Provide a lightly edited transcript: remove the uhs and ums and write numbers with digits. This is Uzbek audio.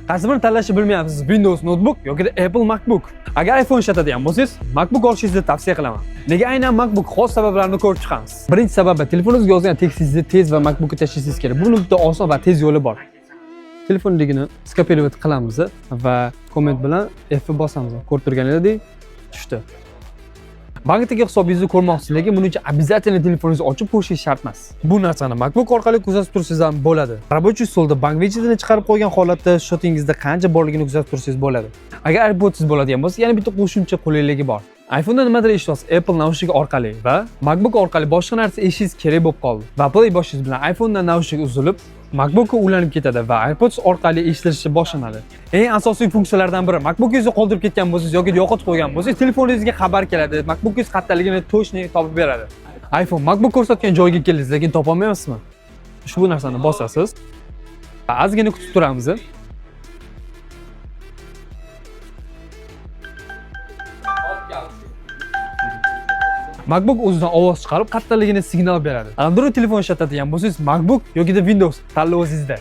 Qaysi birini tanlashni bilmayapsiz? Windows notebook yoki Apple MacBook. Agar iPhone ishlatadigan bo'lsangiz, MacBook olishingizni tavsiya qilaman. Nega aynan MacBook? Xos sabablarini ko'rib chiqamiz. Birinchi sababi telefoningizga yozgan tekstingizni tez va MacBookka tashlashingiz kerak. Buning bitta oson va tez yo'li bor. Telefonligini skopировать qilamiz va komment bilan F bosamiz. Ko'rib turganingizdek tushdi. Bankdagi hisobingizni ko'rmoqchisiz, lekin buning uchun обязательно telefoningizni ochib qo'yishingiz shart emas. Bu narsani MacBook orqali kuzatib tursangiz ham bo'ladi. Рабочий stolda bank vechitini chiqarib qo'ygan holatda shotingizda qancha borligini kuzatib tursangiz bo'ladi. Agar AirPodsiz bo'ladigan bo'lsa, yana bitta qo'shimcha qulayligi bor. iPhone'da nimadir eshityapsiz, Apple naushnik orqali va MacBook orqali boshqa narsa eshitishingiz kerak bo'lib qoldi. Va play boshingiz bilan iPhone'dan naushnik uzilib, MacBookka ulanib ketadi va AirPods orqali eshitilishi boshlanadi. Eng asosiy funksiyalardan biri, MacBookingizni qoldirib ketgan bo'lsangiz yoki yo'qotib qo'ygan bo'lsangiz, telefoningizga xabar keladi. MacBookingiz qayerdaligini точно topib beradi. iPhone MacBook ko'rsatgan joyga keldingiz, lekin topa olmaysizmi? Ushbu narsani bosasiz. Ozgina kutib turamiz. MacBook o'zidan ovoz chiqarib, qayerdaligini signal beradi. Android telefon ishlatadigan bo'lsangiz, MacBook yoki Windows tanlov o'zingizda.